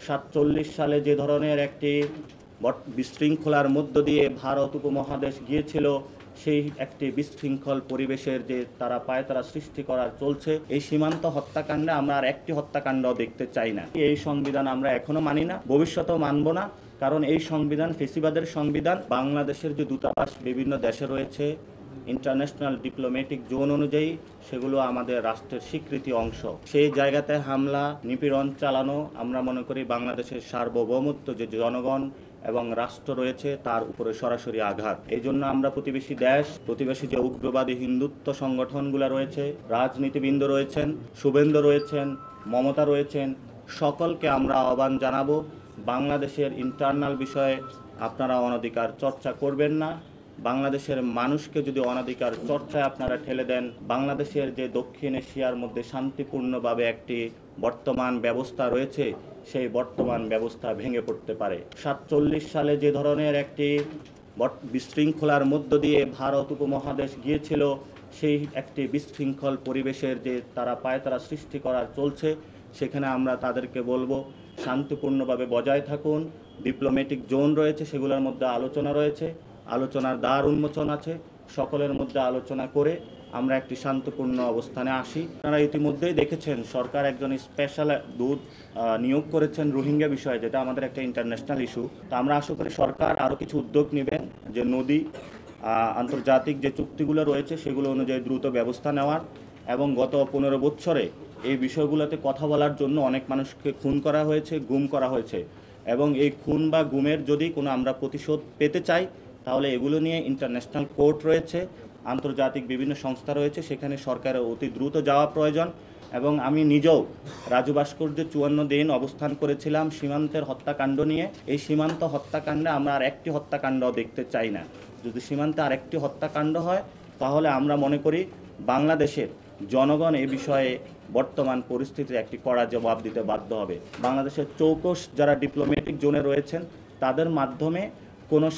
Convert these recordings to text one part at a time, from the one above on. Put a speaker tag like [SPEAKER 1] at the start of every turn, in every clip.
[SPEAKER 1] 1947 সালে যে ধরনের একটি বিশৃঙ্খলার মধ্য দিয়ে ভারত উপমহাদেশ গিয়েছিল, সেই একটি বিশৃঙ্খল পরিবেশের যে তারা সৃষ্টি করার চলছে। এই সীমান্ত হত্যাকাণ্ডে আমরা আর একটি হত্যাকাণ্ড দেখতে চাই না। এই সংবিধান আমরা এখনো মানি না, ভবিষ্যতেও মানব না, কারণ এই সংবিধান ফেসিবাদের সংবিধান। বাংলাদেশের যে দূতাবাস বিভিন্ন দেশে রয়েছে, ইন্টারন্যাশনাল ডিপ্লোম্যাটিক জোন অনুযায়ী সেগুলো আমাদের রাষ্ট্রের স্বীকৃতি অংশ। সেই জায়গাতে হামলা নিপীড়ন চালানো আমরা মনে করি বাংলাদেশের সার্বভৌমত্ব যে জনগণ এবং রাষ্ট্র রয়েছে তার উপরে সরাসরি আঘাত। এই জন্য আমরা প্রতিবেশী যে উগ্রবাদী হিন্দুত্ব সংগঠনগুলো রয়েছে, রাজনীতিবৃন্দ রয়েছেন, শুভেন্দু রয়েছেন, মমতা রয়েছেন, সকলকে আমরা আহ্বান জানাবো, বাংলাদেশের ইন্টারনাল বিষয়ে আপনারা অনধিকার চর্চা করবেন না। বাংলাদেশের মানুষকে যদি অনধিকার চর্চায় আপনারা ঠেলে দেন, বাংলাদেশের যে দক্ষিণ এশিয়ার মধ্যে শান্তিপূর্ণভাবে একটি বর্তমান ব্যবস্থা রয়েছে, সেই বর্তমান ব্যবস্থা ভেঙে পড়তে পারে। 1947 সালে যে ধরনের একটি বিশৃঙ্খলার মধ্য দিয়ে ভারত উপমহাদেশ গিয়েছিল, সেই একটি বিশৃঙ্খল পরিবেশের যে তারা সৃষ্টি করার চলছে, সেখানে আমরা তাদেরকে বলবো শান্তিপূর্ণভাবে বজায় থাকুন। ডিপ্লোম্যাটিক জোন রয়েছে, সেগুলোর মধ্যে আলোচনা রয়েছে, আলোচনার দ্বার উন্মোচন আছে, সকলের মধ্যে আলোচনা করে আমরা একটি শান্তপূর্ণ অবস্থানে আসি। আপনারা ইতিমধ্যেই দেখেছেন সরকার একজন স্পেশাল দূত নিয়োগ করেছেন রোহিঙ্গা বিষয়ে, যেটা আমাদের একটা ইন্টারন্যাশনাল ইস্যু। তো আমরা আশা করি সরকার আরও কিছু উদ্যোগ নেবেন, যে নদী আন্তর্জাতিক যে চুক্তিগুলো রয়েছে সেগুলো অনুযায়ী দ্রুত ব্যবস্থা নেওয়ার, এবং গত 15 বছরে এই বিষয়গুলোতে কথা বলার জন্য অনেক মানুষকে খুন করা হয়েছে, গুম করা হয়েছে, এবং এই খুন বা গুমের যদি কোনো আমরা প্রতিশোধ পেতে চাই, তাহলে এগুলো নিয়ে ইন্টারন্যাশনাল কোর্ট রয়েছে, আন্তর্জাতিক বিভিন্ন সংস্থা রয়েছে, সেখানে সরকারের অতি দ্রুত যাওয়া প্রয়োজন। এবং আমি নিজেও রাজু ভাস্কর্যে 54 দিন অবস্থান করেছিলাম সীমান্তের হত্যাকাণ্ড নিয়ে। এই সীমান্ত হত্যাকাণ্ডে আমরা আর একটি হত্যাকাণ্ড দেখতে চাই না। যদি সীমান্তে আর একটি হত্যাকাণ্ড হয়, তাহলে আমরা মনে করি বাংলাদেশের জনগণ এ বিষয়ে বর্তমান পরিস্থিতির একটি কড়া জবাব দিতে বাধ্য হবে। বাংলাদেশের চৌকস যারা ডিপ্লোম্যাটিক জোনে রয়েছেন, তাদের মাধ্যমে কোনো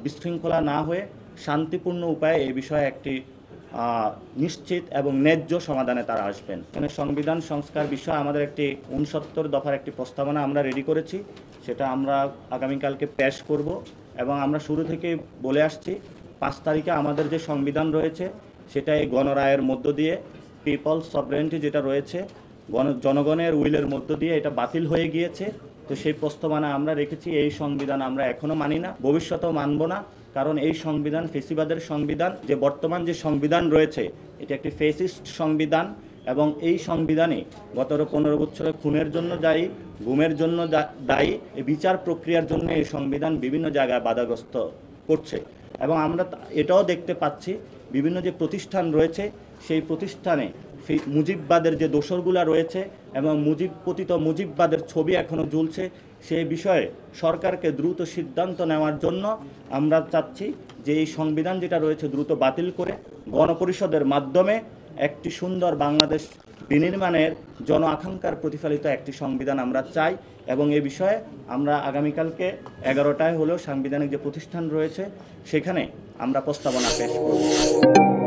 [SPEAKER 1] বিশৃঙ্খলা না হয়ে শান্তিপূর্ণ উপায়ে এই বিষয়ে একটি নিশ্চিত এবং ন্যায্য সমাধানে তারা আসবেন। এখানে সংবিধান সংস্কার বিষয়ে আমাদের একটি 69 দফার একটি প্রস্তাবনা আমরা রেডি করেছি, সেটা আমরা আগামীকালকে পেশ করব। এবং আমরা শুরু থেকে বলে আসছি 5 তারিখে আমাদের যে সংবিধান রয়েছে সেটা এই গণরায়ের মধ্য দিয়ে, পিপলস সভরেন্টি যেটা রয়েছে, জনগণের উইলের মধ্য দিয়ে এটা বাতিল হয়ে গিয়েছে। তো সেই প্রস্তাবনা আমরা রেখেছি। এই সংবিধান আমরা এখনো মানি না, ভবিষ্যতেও মানব না, কারণ এই সংবিধান ফেসিবাদের সংবিধান। যে বর্তমান যে সংবিধান রয়েছে এটি একটি ফেসিস্ট সংবিধান, এবং এই সংবিধানে গত 15 বছরে খুনের জন্য দায়ী, গুমের জন্য দায়ী, এই বিচার প্রক্রিয়ার জন্য এই সংবিধান বিভিন্ন জায়গায় বাধাগ্রস্ত করছে। এবং আমরা এটাও দেখতে পাচ্ছি বিভিন্ন যে প্রতিষ্ঠান রয়েছে সেই প্রতিষ্ঠানে মুজিববাদের যে দোসরগুলা রয়েছে এবং মুজিববাদের ছবি এখনও ঝুলছে। সেই বিষয়ে সরকারকে দ্রুত সিদ্ধান্ত নেওয়ার জন্য আমরা চাচ্ছি যে এই সংবিধান যেটা রয়েছে দ্রুত বাতিল করে গণপরিষদের মাধ্যমে একটি সুন্দর বাংলাদেশ বিনির্মাণের জন আকাঙ্ক্ষার প্রতিফলিত একটি সংবিধান আমরা চাই। এবং এ বিষয়ে আমরা আগামীকালকে 11টায় হলেও সাংবিধানিক যে প্রতিষ্ঠান রয়েছে সেখানে আমরা প্রস্তাবনা পেশ করব।